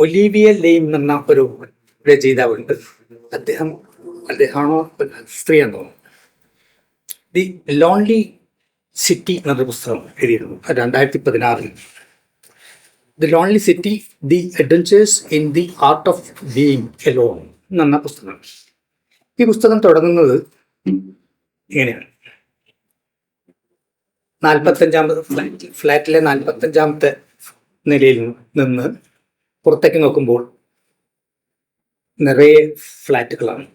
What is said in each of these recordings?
Olivia lame എന്ന ഒരു രചയിതാവുണ്ട്. അദ്ദേഹമാണോ സ്ത്രീയാണെന്ന് തോന്നുന്നു. ദി ലോൺലി സിറ്റി എന്നൊരു പുസ്തകം എഴുതിയിരുന്നു 2016. The lonely city, the adventures in the art of being alone എന്ന പുസ്തകം. ഈ പുസ്തകം തുടങ്ങുന്നത് ഇങ്ങനെയാണ്. 45ാമത്തെ ഫ്ലാറ്റിലെ 45ാമത്തെ നിലയിൽ നിന്ന് പുറത്തേക്ക് നോക്കുമ്പോൾ നിറയെ ഫ്ലാറ്റുകളാണ്.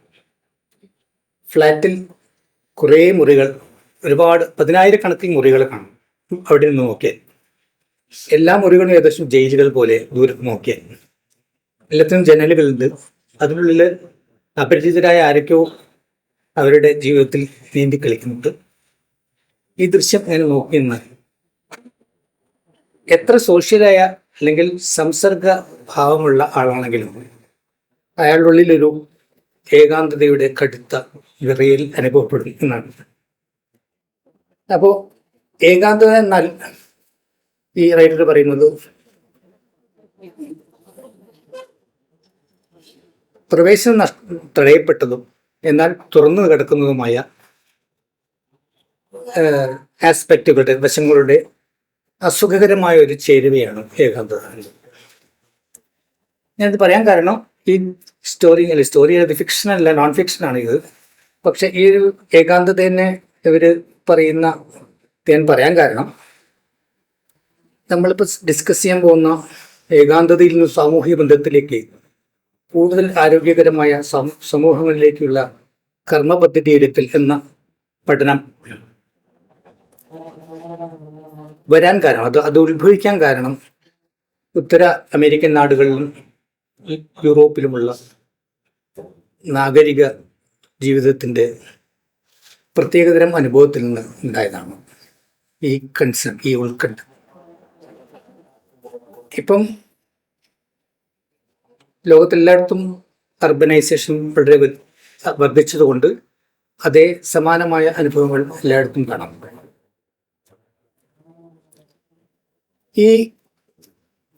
ഫ്ലാറ്റിൽ കുറേ മുറികൾ, ഒരുപാട് 10,000-കണക്കിന് മുറികൾ കാണും. അവിടെ നിന്ന് നോക്കിയാൽ എല്ലാ മുറികളും ഏകദേശം ജയിലുകൾ പോലെ ദൂരത്ത് നോക്കിയാൽ എല്ലാത്തിനും ജനലുകളുണ്ട്. അതിനുള്ളിൽ അപരിചിതരായ ആരൊക്കെയോ അവരുടെ ജീവിതത്തിൽ നീന്തി കളിക്കുന്നുണ്ട്. ഈ ദൃശ്യം അങ്ങനെ നോക്കി നിന്നാൽ എത്ര സോഷ്യലായ അല്ലെങ്കിൽ സംസർഗ ഭാവമുള്ള ആളാണെങ്കിലും അയാളുടെ ഉള്ളിലൊരു ഏകാന്തതയുടെ കടുത്ത വിറയൽ അനുഭവപ്പെടും എന്നാണ്. അപ്പോൾ ഏകാന്തത എന്നാൽ ഈ റൈറ്റർ പറയുന്നത് പ്രവേശനം തടയപ്പെട്ടതും എന്നാൽ തുറന്നു കിടക്കുന്നതുമായ ആസ്പെക്റ്റുകളുടെ, വശങ്ങളുടെ അസുഖകരമായ ഒരു ചേരുവയാണ് ഏകാന്തത. ഞാനിത് പറയാൻ കാരണം, ഈ സ്റ്റോറി അത് ഫിക്ഷൻ അല്ല, നോൺ ഫിക്ഷൻ ആണ് ഇത്. പക്ഷെ ഈ ഒരു ഏകാന്തത തന്നെ ഇവർ പറയുന്ന ഞാൻ പറയാൻ കാരണം, നമ്മളിപ്പോൾ ഡിസ്കസ് ചെയ്യാൻ പോകുന്ന ഏകാന്തതയിൽ നിന്ന് സാമൂഹിക ബന്ധത്തിലേക്ക്, കൂടുതൽ ആരോഗ്യകരമായ സമൂഹങ്ങളിലേക്കുള്ള കർമ്മപദ്ധതിയെടുക്കൽ എന്ന പഠനം വരാൻ കാരണം, അത് ഉത്ഭവിക്കാൻ കാരണം ഉത്തര അമേരിക്കൻ നാടുകളിലും യൂറോപ്പിലുമുള്ള നാഗരിക ജീവിതത്തിൻ്റെ പ്രത്യേകതരം അനുഭവത്തിൽ നിന്ന് ഉണ്ടായതാണ് ഈ കൺസേൺ, ഈ ഉത്കണ്ഠ. ഇപ്പം ലോകത്തെല്ലായിടത്തും അർബനൈസേഷൻ വളരെ വർദ്ധിച്ചതുകൊണ്ട് അതേ സമാനമായ അനുഭവങ്ങൾ എല്ലായിടത്തും കാണാം. ഈ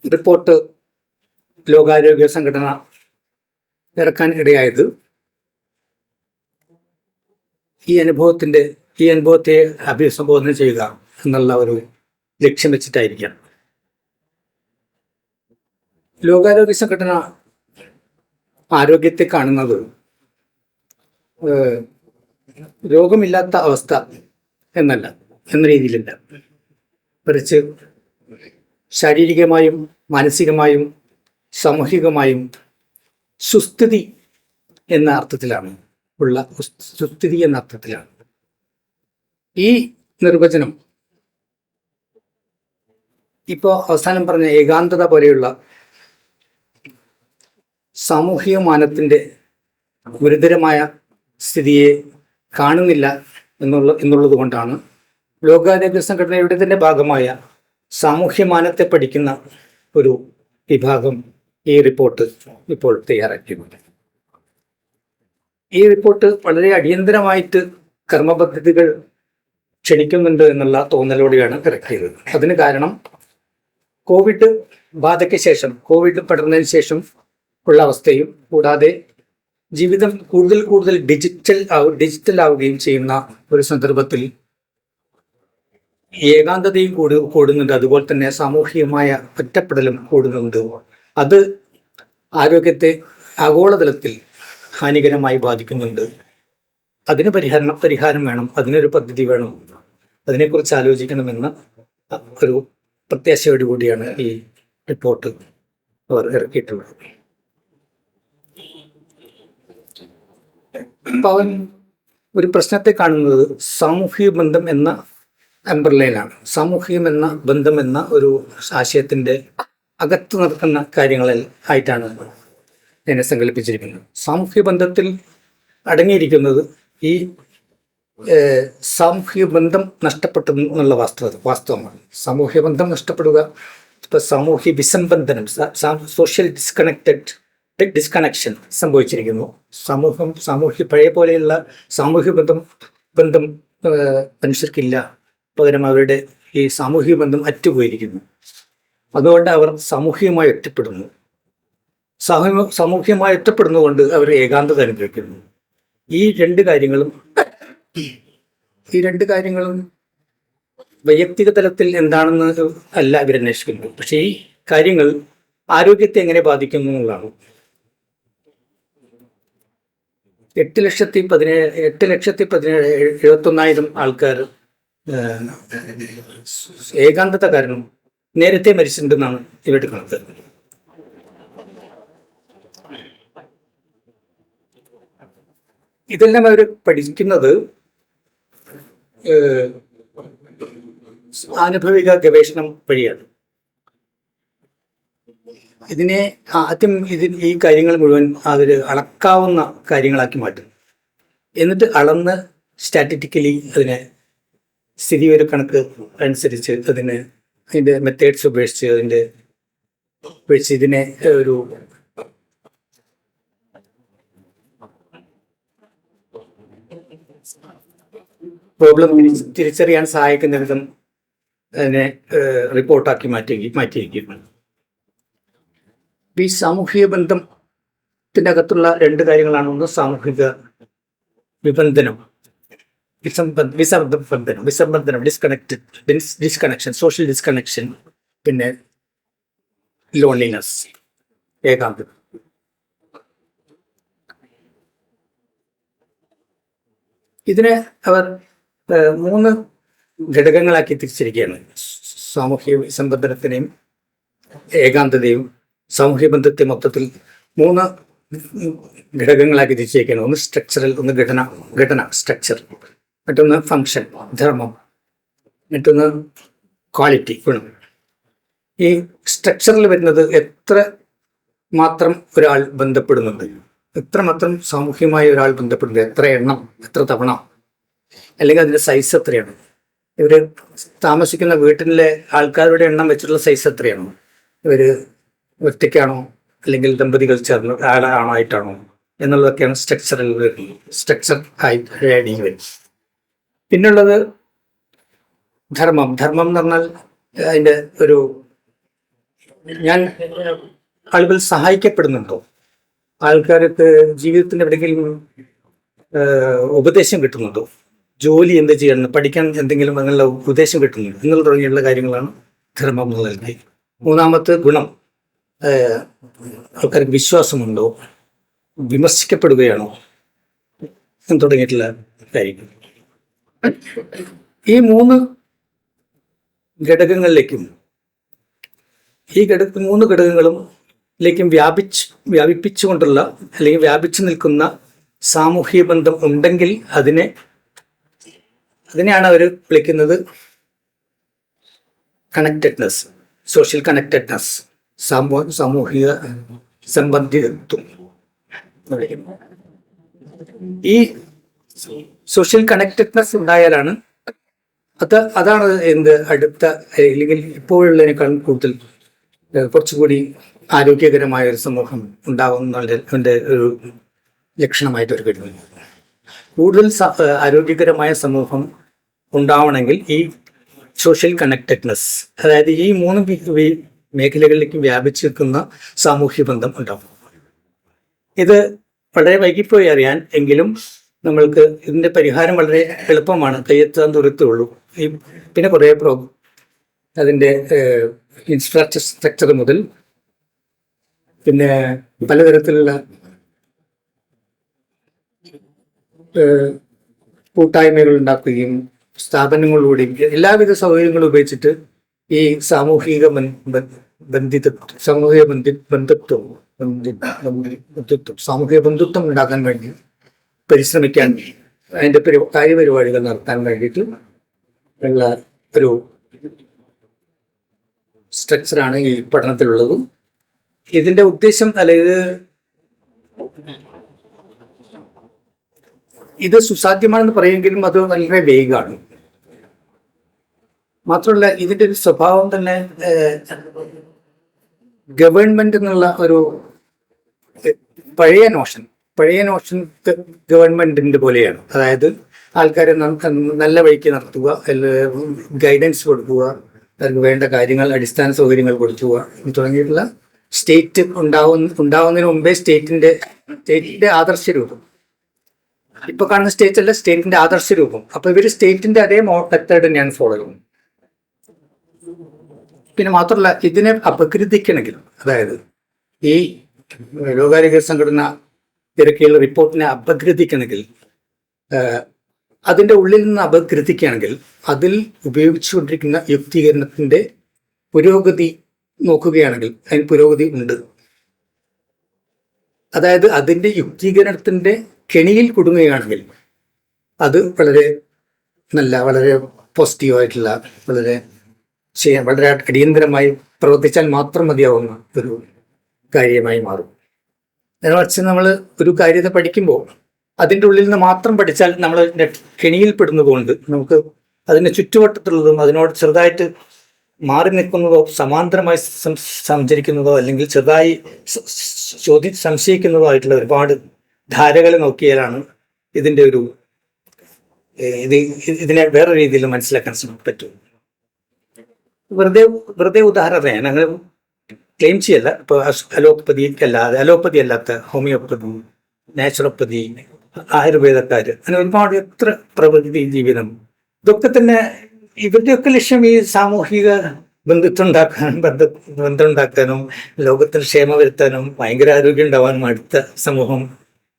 റിപ്പോർട്ട് ലോകാരോഗ്യ സംഘടന ഇറക്കാൻ ഇടയായത് ഈ അനുഭവത്തെ അഭിസംബോധന ചെയ്യുക എന്നുള്ള ഒരു ലക്ഷ്യം വെച്ചിട്ടായിരിക്കാം. ലോകാരോഗ്യ സംഘടന ആരോഗ്യത്തെ കാണുന്നത് രോഗമില്ലാത്ത അവസ്ഥ എന്ന രീതിയിലല്ല, മറിച്ച് ശാരീരികമായും മാനസികമായും സാമൂഹികമായും സുസ്ഥിതി എന്ന അർത്ഥത്തിലാണ് സുസ്ഥിതി എന്ന അർത്ഥത്തിലാണ്. ഈ നിർവചനം ഇപ്പോൾ അവസാനം പറഞ്ഞ ഏകാന്തത പോലെയുള്ള സാമൂഹിക മാനത്തിൻ്റെ ഗുരുതരമായ സ്ഥിതിയെ കാണുന്നില്ല എന്നുള്ളത് കൊണ്ടാണ് ലോകാരോഗ്യ സംഘടനയുടെ തന്നെ ഭാഗമായ സാമൂഹ്യമാനത്തെ പഠിക്കുന്ന ഒരു വിഭാഗം ഈ റിപ്പോർട്ട് ഇപ്പോൾ തയ്യാറാക്കിയിട്ടുണ്ട്. ഈ റിപ്പോർട്ട് വളരെ അടിയന്തരമായിട്ട് കർമ്മപദ്ധതികൾ ക്ഷണിക്കുന്നുണ്ട് എന്നുള്ള തോന്നലോടെയാണ് ഇറക്കിയത്. അതിന് കാരണം കോവിഡ് ബാധയ്ക്ക് ശേഷം, കോവിഡ് പടർന്നതിന് ശേഷം ഉള്ള അവസ്ഥയും, കൂടാതെ ജീവിതം കൂടുതൽ ഡിജിറ്റൽ ആവുകയും ചെയ്യുന്ന ഒരു സന്ദർഭത്തിൽ ഏകാന്തതയും കൂടുന്നുണ്ട്. അതുപോലെ തന്നെ സാമൂഹികമായ ഒറ്റപ്പെടലും കൂടുന്നുണ്ട്. അത് ആരോഗ്യത്തെ ആഗോളതലത്തിൽ ഹാനികരമായി ബാധിക്കുന്നുണ്ട്. അതിന് പരിഹാരം വേണം, അതിനൊരു പദ്ധതി വേണം, അതിനെക്കുറിച്ച് ആലോചിക്കണമെന്ന ഒരു പ്രത്യാശയോടുകൂടിയാണ് ഈ റിപ്പോർട്ട് അവർ ഇറക്കിയിട്ടുള്ളത്. അപ്പോൾ അവൻ ഒരു പ്രശ്നത്തെ കാണുന്നത് സാമൂഹിക ബന്ധം എന്ന അംബ്രലയിലാണ്. സാമൂഹികം എന്ന ബന്ധം എന്ന ഒരു ആശയത്തിൻ്റെ അകത്ത് നടക്കുന്ന കാര്യങ്ങളിൽ ആയിട്ടാണ് ഇതിനെ സങ്കല്പിച്ചിരിക്കുന്നത്. സാമൂഹിക ബന്ധത്തിൽ അടങ്ങിയിരിക്കുന്നത് ഈ സാമൂഹിക ബന്ധം നഷ്ടപ്പെട്ടു എന്നുള്ള വാസ്തവമാണ്. സാമൂഹിക ബന്ധം നഷ്ടപ്പെടുക, ഇപ്പം സാമൂഹ്യ വിസംബന്ധനം, സോഷ്യൽ ഡിസ്കണക്ഷൻ സംഭവിച്ചിരിക്കുന്നു. പഴയ പോലെയുള്ള സാമൂഹിക ബന്ധം മനുഷ്യർക്കില്ല. പകരം അവരുടെ ഈ സാമൂഹിക ബന്ധം അറ്റുപോയിരിക്കുന്നു. അതുകൊണ്ട് അവർ സാമൂഹികമായി ഒറ്റപ്പെടുന്നു. സാമൂഹ്യമായി ഒറ്റപ്പെടുന്നതുകൊണ്ട് അവർ ഏകാന്തത അനുഭവിക്കുന്നു. ഈ രണ്ട് കാര്യങ്ങളും വൈയക്തിക തലത്തിൽ എന്താണെന്ന് അല്ല ഇവരന്വേഷിക്കുന്നത്. പക്ഷേ ഈ കാര്യങ്ങൾ ആരോഗ്യത്തെ എങ്ങനെ ബാധിക്കുന്നു എന്നുള്ളതാണ്. 8,17,71,000 ആൾക്കാർ ഏകാന്തത കാരണം നേരത്തെ മരിച്ചിട്ടുണ്ടെന്നാണ് ഇവരുടെ കണക്ക്. ഇതെല്ലാം അവർ പഠിക്കുന്നത് ആനുഭവിക ഗവേഷണം വഴിയാണ്. ഇതിനെ ആദ്യം ഈ കാര്യങ്ങൾ മുഴുവൻ അവർ അളക്കാവുന്ന കാര്യങ്ങളാക്കി മാറ്റും. എന്നിട്ട് അളന്ന് സ്റ്റാറ്റിറ്റിക്കലി അതിനെ സ്ഥിതിവിവരക്കണക്ക് അനുസരിച്ച് അതിൻ്റെ മെത്തേഡ്സ് ഉപേക്ഷിച്ച് ഇതിനെ ഒരു പ്രോബ്ലം തിരിച്ചറിയാൻ സഹായിക്കുന്ന വിധം അതിനെ റിപ്പോർട്ടാക്കി മാറ്റിയിരിക്കുകയാണ്. ഈ സാമൂഹിക ബന്ധത്തിൻ്റെ അകത്തുള്ള രണ്ട് കാര്യങ്ങളാണ്. ഒന്ന് സാമൂഹിക വിബന്ധനം, വിസംബന്ധനം, ഡിസ്കണക്ഷൻ, സോഷ്യൽ ഡിസ്കണക്ഷൻ, പിന്നെ ലോൺലിനെസ്, ഏകാന്തത. ഇതിനെ അവർ 3 ഘടകങ്ങളാക്കി തിരിച്ചിരിക്കുകയാണ്. സാമൂഹിക വിസംബന്ധനത്തിനെയും ഏകാന്തതയും സാമൂഹിക ബന്ധത്തെ മൊത്തത്തിൽ 3 ഘടകങ്ങളാക്കി തിരിച്ചിരിക്കുകയാണ്. ഒന്ന് സ്ട്രക്ചറൽ, ഒന്ന് ഘടന സ്ട്രക്ചർ, മറ്റൊന്ന് ഫങ്ഷൻ ധർമ്മം, മറ്റൊന്ന് ക്വാളിറ്റി ഗുണം. ഈ സ്ട്രക്ചറിൽ വരുന്നത് എത്ര മാത്രം ഒരാൾ ബന്ധപ്പെടുന്നുണ്ട്, എത്രമാത്രം സാമൂഹികമായി ഒരാൾ ബന്ധപ്പെടുന്നത്, എത്ര എണ്ണം, എത്ര തവണ, അല്ലെങ്കിൽ അതിൻ്റെ സൈസ് എത്രയാണ്, ഇവർ താമസിക്കുന്ന വീട്ടിലെ ആൾക്കാരുടെ എണ്ണം വെച്ചിട്ടുള്ള സൈസ് എത്രയാണോ, ഇവർ ഒറ്റയ്ക്കാണോ അല്ലെങ്കിൽ ദമ്പതികൾ ചേർന്ന് ആയിട്ടാണോ എന്നുള്ളതൊക്കെയാണ് സ്ട്രക്ചർ ആയിട്ട് വരും. പിന്നുള്ളത് ധർമ്മം എന്ന് പറഞ്ഞാൽ അതിൻ്റെ ഒരു ആളുകൾ സഹായിക്കപ്പെടുന്നുണ്ടോ, ആൾക്കാർക്ക് ജീവിതത്തിൻ്റെ എവിടെയെങ്കിലും ഉപദേശം കിട്ടുന്നുണ്ടോ, ജോലി എന്ത് ചെയ്യണം, പഠിക്കാൻ എന്തെങ്കിലും അങ്ങനെയുള്ള ഉപദേശം കിട്ടുന്നുണ്ടോ എന്നുള്ള തുടങ്ങിയുള്ള കാര്യങ്ങളാണ് ധർമ്മം എന്നുള്ളത്. മൂന്നാമത്തെ ഗുണം, ആൾക്കാർക്ക് വിശ്വാസമുണ്ടോ, വിമർശിക്കപ്പെടുകയാണോ എന്ന് തുടങ്ങിയിട്ടുള്ള കാര്യങ്ങൾ. ഈ 3 ഘടകങ്ങളിലേക്കും ഈ 3 ഘടകങ്ങളിലേക്കും വ്യാപിപ്പിച്ചുകൊണ്ടുള്ള അല്ലെങ്കിൽ വ്യാപിച്ചു നിൽക്കുന്ന സാമൂഹിക ബന്ധം ഉണ്ടെങ്കിൽ അതിനെയാണ് അവർ വിളിക്കുന്നത് കണക്റ്റഡ്നെസ്, സോഷ്യൽ കണക്റ്റഡ്നെസ്, സാമൂഹിക സംബന്ധിത്വം. ഈ സോഷ്യൽ കണക്റ്റഡ്നെസ് ഉണ്ടായാലാണ് അതാണ് അടുത്ത അല്ലെങ്കിൽ ഇപ്പോഴുള്ളതിനേക്കാൾ കൂടുതൽ കുറച്ചുകൂടി ആരോഗ്യകരമായ ഒരു സമൂഹം ഉണ്ടാകുന്നതിൻ്റെ ഒരു ലക്ഷണമായിട്ട് ഒരു കരുതുന്നു. കൂടുതൽ ആരോഗ്യകരമായ സമൂഹം ഉണ്ടാവണമെങ്കിൽ ഈ സോഷ്യൽ കണക്റ്റഡ്നെസ്, അതായത് ഈ 3 മേഖലകളിലേക്ക് വ്യാപിച്ചു നിൽക്കുന്ന സാമൂഹ്യ ബന്ധം ഉണ്ടാവും. ഇത് വളരെ വൈകിപ്പോയി അറിയാൻ, എങ്കിലും നമ്മൾക്ക് ഇതിൻ്റെ പരിഹാരം വളരെ എളുപ്പമാണ്, കയ്യെത്താൻ ദൂരത്തുള്ളൂ. പിന്നെ കുറേ അതിൻ്റെ ഇൻഫ്രാസ്ട്രക്ചർ മുതൽ പിന്നെ പലതരത്തിലുള്ള കൂട്ടായ്മകൾ ഉണ്ടാക്കുകയും സ്ഥാപനങ്ങളിലൂടെയും എല്ലാവിധ സൗകര്യങ്ങളും ഉപയോഗിച്ചിട്ട് ഈ സാമൂഹിക ബന്ധുത്വം ഉണ്ടാക്കാൻ വേണ്ടി പരിശ്രമിക്കാൻ, അതിൻ്റെ കാര്യപരിപാടികൾ നടത്താൻ വേണ്ടിയിട്ട് ഉള്ള ഒരു സ്ട്രക്ചറാണ് ഈ പഠനത്തിലുള്ളത്. ഇതിൻ്റെ ഉദ്ദേശം ഇത് സുസാധ്യമാണെന്ന് പറയുമെങ്കിലും അത് വളരെ വേഗമാണ്. മാത്രമല്ല ഇതിൻ്റെ ഒരു സ്വഭാവം തന്നെ ഗവൺമെന്റ് എന്നുള്ള ഒരു പഴയ നോഷൻ ഗവൺമെന്റിന്റെ പോലെയാണ്. അതായത് ആൾക്കാരെ നല്ല വഴിക്ക് നടത്തുക, ഗൈഡൻസ് കൊടുക്കുക, അവർക്ക് വേണ്ട കാര്യങ്ങൾ, അടിസ്ഥാന സൗകര്യങ്ങൾ കൊടുക്കുക തുടങ്ങിയിട്ടുള്ള സ്റ്റേറ്റ് ഉണ്ടാവുന്നതിന് മുമ്പേ സ്റ്റേറ്റിന്റെ ആദർശ രൂപം, ഇപ്പൊ കാണുന്ന സ്റ്റേറ്റ് അല്ല, സ്റ്റേറ്റിന്റെ ആദർശ രൂപം. അപ്പൊ ഇവര് സ്റ്റേറ്റിന്റെ അതേ മെത്തേഡ് തന്നെയാണ് ഫോളോ ചെയ്യുന്നത്. പിന്നെ മാത്രമല്ല, ഇതിനെ അപഗ്രഥിക്കണമെങ്കിൽ, അതായത് ഈ ലോകാരോഗ്യ സംഘടന ഇറക്കിയുള്ള റിപ്പോർട്ടിനെ അപഗ്രഥിക്കണമെങ്കിൽ, അതിൻ്റെ ഉള്ളിൽ നിന്ന് അപഗ്രഥിക്കുകയാണെങ്കിൽ അതിൽ ഉപയോഗിച്ചുകൊണ്ടിരിക്കുന്ന യുക്തീകരണത്തിന്റെ പുരോഗതി നോക്കുകയാണെങ്കിൽ അതിന് പുരോഗതി ഉണ്ട്. അതായത് അതിൻ്റെ യുക്തീകരണത്തിന്റെ കെണിയിൽ കുടുങ്ങുകയാണെങ്കിൽ അത് വളരെ വളരെ പോസിറ്റീവായിട്ടുള്ള, വളരെ അടിയന്തരമായി പ്രവർത്തിച്ചാൽ മാത്രം മതിയാവുന്ന ഒരു കാര്യമായി മാറും. അതിനു നമ്മൾ ഒരു കാര്യത്തെ പഠിക്കുമ്പോൾ അതിൻ്റെ ഉള്ളിൽ നിന്ന് മാത്രം പഠിച്ചാൽ നമ്മൾ കെണിയിൽ പെടുന്നതുകൊണ്ട് നമുക്ക് അതിൻ്റെ ചുറ്റുവട്ടത്തുള്ളതും അതിനോട് ചെറുതായിട്ട് മാറി നിൽക്കുന്നതോ സമാന്തരമായി സഞ്ചരിക്കുന്നതോ അല്ലെങ്കിൽ ചെറുതായി സംശയിക്കുന്നതോ ആയിട്ടുള്ള ഒരുപാട് ധാരകളെ നോക്കിയാലാണ് ഇതിൻ്റെ ഇതിനെ വേറെ രീതിയിൽ മനസ്സിലാക്കാൻ പറ്റും. വെറുതെ ഉദാഹരണം പറയാൻ അങ്ങനെ ക്ലെയിം ചെയ്യല്ല. ഇപ്പോൾ അലോപ്പതി അല്ലാത്ത ഹോമിയോപ്പതി, നാച്ചുറോപ്പതി, ആയുർവേദക്കാര്, അങ്ങനെ ഒരുപാട് എത്ര പ്രകൃതി ജീവിതം, ഇതൊക്കെ തന്നെ ഇവരുടെയൊക്കെ ലക്ഷ്യം ഈ സാമൂഹിക ബന്ധം ഉണ്ടാക്കാനും ലോകത്തിന് ക്ഷേമ വരുത്താനും ഭയങ്കര ആരോഗ്യം ഉണ്ടാവാനും അടുത്ത സമൂഹം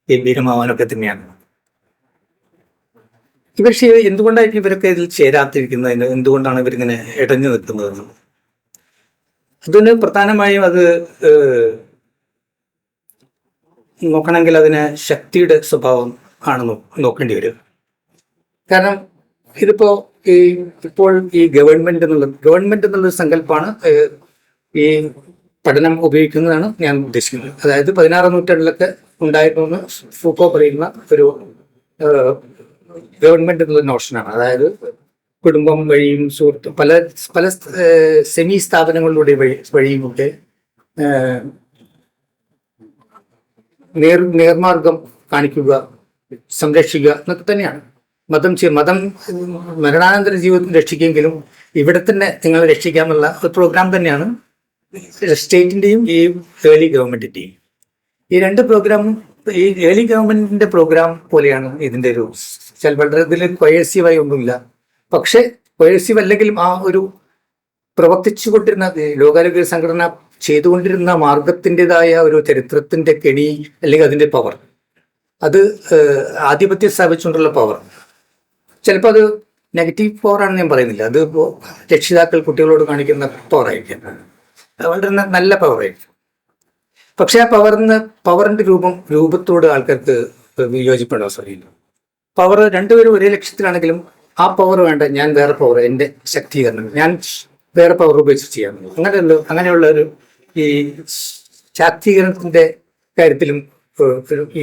ഗംഭീരമാവാനൊക്കെ തന്നെയാണ്. പക്ഷേ എന്തുകൊണ്ടായിരിക്കും ഇവരൊക്കെ ഇതിൽ ചേരാത്തിരിക്കുന്നതിന്, എന്തുകൊണ്ടാണ് ഇവരിങ്ങനെ ഇടഞ്ഞു നിൽക്കുന്നതെന്ന്? അതിന് പ്രധാനമായും അത് നോക്കണമെങ്കിൽ അതിന് ശക്തിയുടെ സ്വഭാവം ആണ് നോക്കേണ്ടി വരും. കാരണം ഇപ്പോൾ ഈ ഗവൺമെന്റ് എന്നുള്ള സങ്കല്പമാണ് ഈ പഠനം ഉപയോഗിക്കുന്നതാണ് ഞാൻ ഉദ്ദേശിക്കുന്നത്. അതായത് 16ാം നൂറ്റാണ്ടിലൊക്കെ ഉണ്ടായിരുന്നു ഫൂക്കോ പറയുന്ന ഒരു ഗവൺമെന്റ് എന്നുള്ള നോഷനാണ്. അതായത് കുടുംബം വഴിയും സുഹൃത്തും പല സെമി സ്ഥാപനങ്ങളിലൂടെ വഴിയുമൊക്കെ നേർമാർഗം കാണിക്കുക, സംരക്ഷിക്കുക എന്നൊക്കെ തന്നെയാണ്. മതം മരണാനന്തര ജീവിതത്തിൽ രക്ഷിക്കുമെങ്കിലും ഇവിടെ തന്നെ നിങ്ങളെ രക്ഷിക്കാമെന്നുള്ള ഒരു പ്രോഗ്രാം തന്നെയാണ് സ്റ്റേറ്റിന്റെയും ഈ ഏർലി ഗവൺമെന്റിന്റെയും. ഈ രണ്ട് പ്രോഗ്രാമും ഈ ഏർലി ഗവൺമെന്റിന്റെ പ്രോഗ്രാം പോലെയാണ് ഇതിന്റെ ഒരു വളരെ ഇതിൽ കൊയേഴ്സീവായി ഒന്നുമില്ല. പക്ഷെ കൊയേഴ്സീവ് അല്ലെങ്കിലും ആ ഒരു പ്രവർത്തിച്ചുകൊണ്ടിരുന്ന ലോകാരോഗ്യ സംഘടന ചെയ്തുകൊണ്ടിരുന്ന മാർഗത്തിൻ്റെതായ ഒരു ചരിത്രത്തിന്റെ കെണി അല്ലെങ്കിൽ അതിന്റെ പവർ, അത് ആധിപത്യം സ്ഥാപിച്ചുകൊണ്ടുള്ള പവർ, ചിലപ്പോൾ അത് നെഗറ്റീവ് പവർ ആണെന്ന് ഞാൻ പറയുന്നില്ല. അത് രക്ഷിതാക്കൾ കുട്ടികളോട് കാണിക്കുന്ന പവറായിരിക്കും, വളരെ നല്ല പവറായിരിക്കും. പക്ഷെ ആ പവറിന്റെ രൂപത്തോട് ആൾക്കാർക്ക് വിയോജിപ്പുണ്ടാവും. സാറിയില്ല, പവർ രണ്ടുപേരും ഒരേ ലക്ഷ്യത്തിലാണെങ്കിലും ആ പവർ വേണ്ട, ഞാൻ വേറെ പവർ, എൻ്റെ ശക്തീകരണം ഞാൻ വേറെ പവർ ഉപയോഗിച്ച് ചെയ്യാൻ, അങ്ങനെയുള്ള ഒരു ഈ ശാക്തീകരണത്തിന്റെ കാര്യത്തിലും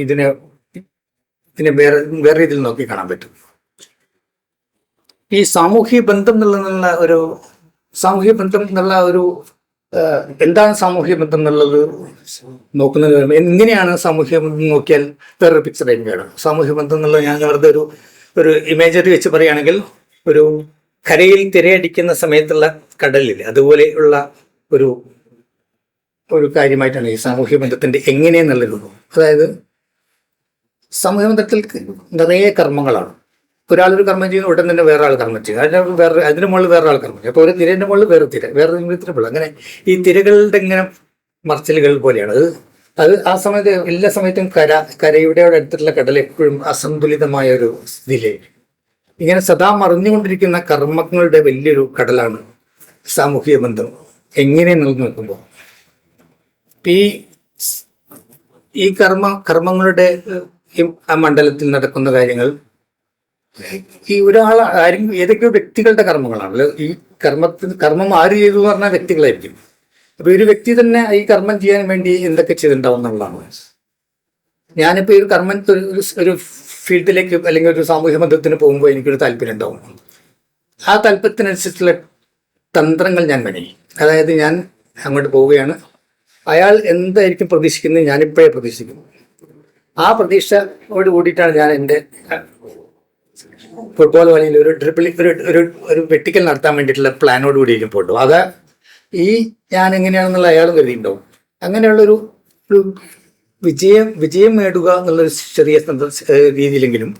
ഇതിനെ വേറെ രീതിയിൽ നോക്കി കാണാൻ പറ്റും. ഈ സാമൂഹ്യ ബന്ധം എന്നുള്ള ഒരു എന്താണ് സാമൂഹ്യ ബന്ധം എന്നുള്ളത് നോക്കുന്നത് എങ്ങനെയാണ്? സാമൂഹ്യ ബന്ധം നോക്കിയാൽ വേറൊരു പിക്ചർ ആയിരിക്കും. സാമൂഹ്യ ബന്ധം എന്നുള്ളത് ഞാൻ വെറുതെ ഒരു ഇമേജറി വെച്ച് പറയുകയാണെങ്കിൽ, ഒരു കരയിൽ തിരയടിക്കുന്ന സമയത്തുള്ള കടലിൽ അതുപോലെയുള്ള ഒരു കാര്യമായിട്ടാണ് ഈ സാമൂഹ്യ ബന്ധത്തിന്റെ എങ്ങനെയെന്നുള്ളത്. അതായത് സാമൂഹ്യ ബന്ധത്തിൽ നിറയെ കർമ്മങ്ങളാണ്. ഒരാളൊരു കർമ്മം ചെയ്യുന്ന ഉടൻ തന്നെ വേറെ ആൾ കർമ്മം ചെയ്യും, അതിന് മുകളിൽ വേറെ ആൾ കർമ്മം ചെയ്യും. അപ്പോൾ ഒരു തിരേൻ്റെ മുകളിൽ വേറെ തിരപ്പുള്ള, അങ്ങനെ ഈ തിരകളുടെ ഇങ്ങനെ മറച്ചിലുകൾ പോലെയാണ് അത്. ആ സമയത്ത് എല്ലാ സമയത്തും കരയുടെ അടുത്തുള്ള കടൽ എപ്പോഴും അസന്തുലിതമായ ഒരു സ്ഥിതിയിലേക്ക് ഇങ്ങനെ സദാ മറിഞ്ഞുകൊണ്ടിരിക്കുന്ന കർമ്മങ്ങളുടെ വലിയൊരു കടലാണ് സാമൂഹിക ബന്ധം. എങ്ങനെ നോക്കുമ്പോൾ ഈ കർമ്മങ്ങളുടെ ആ മണ്ഡലത്തിൽ നടക്കുന്ന കാര്യങ്ങൾ ഈ ഏതൊക്കെയോ വ്യക്തികളുടെ കർമ്മങ്ങളാണല്ലോ. ഈ കർമ്മം ആര് ചെയ്തു എന്ന് പറഞ്ഞാൽ വ്യക്തികളായിരിക്കും. അപ്പൊ ഒരു വ്യക്തി തന്നെ ഈ കർമ്മം ചെയ്യാൻ വേണ്ടി എന്തൊക്കെ ചെയ്തിട്ടുണ്ടാവും എന്നുള്ളതാണ്. ഞാനിപ്പോൾ ഈ ഒരു കർമ്മം ഒരു ഫീൽഡിലേക്ക് അല്ലെങ്കിൽ ഒരു സാമൂഹ്യ ബന്ധത്തിന് പോകുമ്പോൾ എനിക്കൊരു താല്പര്യം ഉണ്ടാവും. ആ താല്പര്യത്തിനനുസരിച്ചുള്ള തന്ത്രങ്ങൾ ഞാൻ മെനയും. അതായത് ഞാൻ അങ്ങോട്ട് പോവുകയാണ്, അയാൾ എന്തായിരിക്കും പ്രതീക്ഷിക്കുന്നത് ഞാനിപ്പോഴേ പ്രതീക്ഷിക്കുന്നു. ആ പ്രതീക്ഷയോട് കൂടിയിട്ടാണ് ഞാൻ എൻ്റെ ഫുട്ബോൾ കളിയിൽ ഒരു വെട്ടിക്കൽ നടത്താൻ വേണ്ടിയിട്ടുള്ള പ്ലാനോട് കൂടി പോകും. അത് ഞാൻ എങ്ങനെയാണെന്നുള്ള അയാളും കരുതിയിട്ടുണ്ടാവും. അങ്ങനെയുള്ളൊരു ഒരു വിജയം നേടുക എന്നുള്ളൊരു ചെറിയ രീതിയിലെങ്കിലും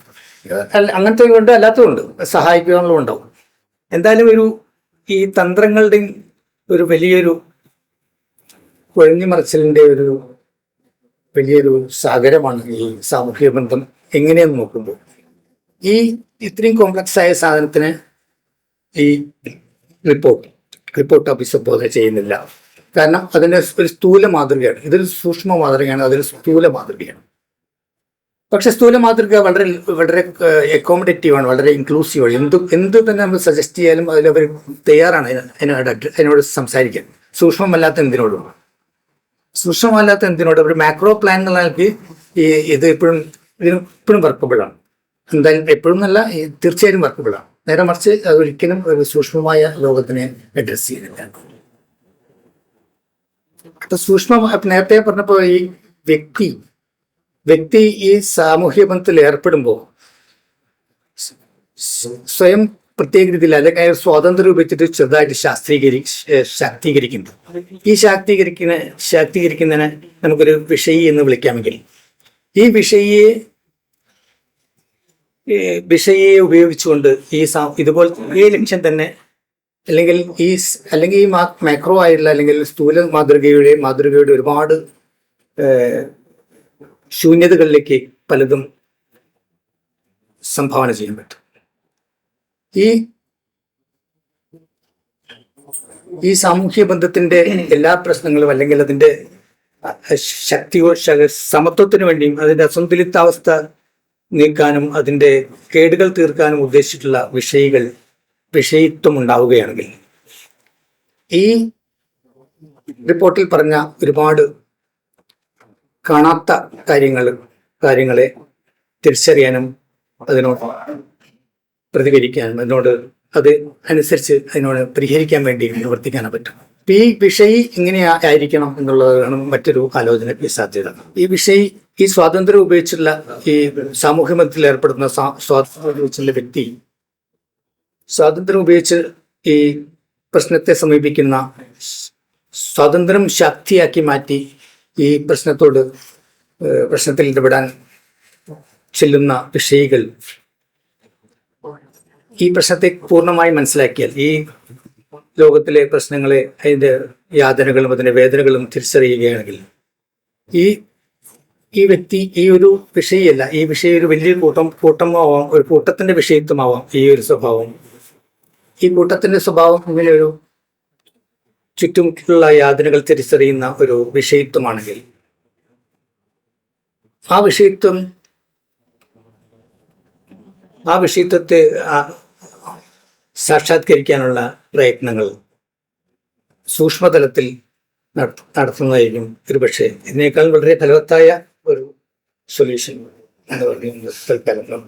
അങ്ങനത്തെ കൊണ്ട് അല്ലാത്തതുകൊണ്ട് സഹായിക്കുക എന്നുള്ളത് ഉണ്ടാവും. എന്തായാലും ഈ തന്ത്രങ്ങളുടെയും ഒരു വലിയൊരു കുഴഞ്ഞുമറിച്ചിലിൻ്റെ ഒരു വലിയൊരു സാഗരമാണ് ഈ സാമൂഹിക ബന്ധം എങ്ങനെയെന്ന് നോക്കുമ്പോൾ. ഈ ഇത്രയും കോംപ്ലക്സ് ആയ സാധനത്തിന് ഈ റിപ്പോർട്ട് അഭിസംബോധന ചെയ്യുന്നില്ല. കാരണം അതിൻ്റെ ഒരു സ്ഥൂല മാതൃകയാണ്, ഇതൊരു സൂക്ഷ്മ മാതൃകയാണ്, അതൊരു സ്ഥൂല മാതൃകയാണ്. പക്ഷെ സ്ഥൂല മാതൃക വളരെ വളരെ അക്കോമഡേറ്റീവാണ്, വളരെ ഇൻക്ലൂസീവാണ്. എന്ത് തന്നെ നമ്മൾ സജസ്റ്റ് ചെയ്യാനും അതിലവർ തയ്യാറാണ് അതിനോട് സംസാരിക്കാൻ. സൂക്ഷ്മമല്ലാത്ത എന്തിനോട് ഒരു മാക്രോ പ്ലാൻ എന്നുള്ള നിലയ്ക്ക് ഇത് ഇപ്പോഴും വർക്കബിളാണ്. എന്തായാലും എപ്പോഴും നല്ല തീർച്ചയായും വർക്കബിളാണ്. നേരെ മറിച്ച് അതൊരിക്കലും ഒരു സൂക്ഷ്മമായ ലോകത്തിനെ അഡ്രസ് ചെയ്യുന്നില്ല. നേരത്തെ പറഞ്ഞപ്പോൾ ഈ വ്യക്തി ഈ സാമൂഹ്യ ബന്ധത്തിൽ ഏർപ്പെടുമ്പോൾ സ്വയം പ്രത്യേക രീതിയിൽ അല്ലെങ്കിൽ സ്വാതന്ത്ര്യം ഉപയോഗിച്ചിട്ട് ചെറുതായിട്ട് ശാക്തീകരിക്കുന്നു. ഈ ശാക്തീകരിക്കുന്നതിനെ നമുക്കൊരു വിഷയി എന്ന് വിളിക്കാമെങ്കിൽ, ഈ വിഷയെ ഉപയോഗിച്ചുകൊണ്ട് ഇതുപോലത്തെ ഈ ലക്ഷ്യം തന്നെ അല്ലെങ്കിൽ ഈ മാക്രോ ആയിട്ടുള്ള അല്ലെങ്കിൽ സ്ഥൂല മാതൃകയുടെ ഒരുപാട് ശൂന്യതകളിലേക്ക് പലതും സംഭാവന ചെയ്യാൻ പറ്റും. ഈ സാമൂഹ്യ ബന്ധത്തിന്റെ എല്ലാ പ്രശ്നങ്ങളും അല്ലെങ്കിൽ അതിന്റെ സമത്വത്തിന് വേണ്ടിയും അതിന്റെ അസന്തുലിതാവസ്ഥ നീക്കാനും അതിന്റെ കേടുകൾ തീർക്കാനും ഉദ്ദേശിച്ചിട്ടുള്ള വിഷയിത്വം ഉണ്ടാവുകയാണെങ്കിൽ, ഈ റിപ്പോർട്ടിൽ പറഞ്ഞ ഒരുപാട് കാണാത്ത കാര്യങ്ങളെ തിരിച്ചറിയാനും അതിനോട് പ്രതികരിക്കാനും അതിനോട് പരിഹരിക്കാൻ വേണ്ടി പ്രവർത്തിക്കാനും പറ്റും. ഈ വിഷയി ഇങ്ങനെ ആയിരിക്കണം എന്നുള്ളതാണ് മറ്റൊരു ആലോചനയ്ക്ക് സാധ്യത. ഈ സ്വാതന്ത്ര്യം ഉപയോഗിച്ചുള്ള ഈ സാമൂഹ്യ ബന്ധത്തിൽ ഏർപ്പെടുന്ന സ്വാതന്ത്ര്യം ഉപയോഗിച്ചുള്ള വ്യക്തി സ്വാതന്ത്ര്യം ഉപയോഗിച്ച് ഈ പ്രശ്നത്തെ സമീപിക്കുന്ന, സ്വാതന്ത്ര്യം ശക്തിയാക്കി മാറ്റി ഈ പ്രശ്നത്തിൽ ഇടപെടാൻ ചെല്ലുന്ന വിഷയികൾ ഈ പ്രശ്നത്തെ പൂർണ്ണമായി മനസ്സിലാക്കിയാൽ, ഈ ലോകത്തിലെ പ്രശ്നങ്ങളെ അതിൻ്റെ യാതനകളും അതിൻ്റെ വേദനകളും തിരിച്ചറിയുകയാണെങ്കിൽ, ഈ വ്യക്തി ഈ ഒരു വിഷയമല്ല, ഈ വിഷയം ഒരു വലിയൊരു കൂട്ടമാവാം, ഒരു കൂട്ടത്തിന്റെ വിഷയത്വമാവാം. ഈ ഒരു സ്വഭാവം, ഈ കൂട്ടത്തിന്റെ സ്വഭാവം ഇങ്ങനെ ഒരു ചുറ്റുമുള്ള യാതനകൾ തിരിച്ചറിയുന്ന ഒരു വിഷയത്വമാണെങ്കിൽ, ആ വിഷയത്വത്തെ സാക്ഷാത്കരിക്കാനുള്ള പ്രയത്നങ്ങൾ സൂക്ഷ്മതലത്തിൽ നടത്തുന്നതായിരിക്കും ഒരുപക്ഷെ ഇതിനേക്കാൾ വളരെ ഫലവത്തായ ഒരു സൊല്യൂഷൻ എന്ന് പറയുന്നത് തൽക്കാലം.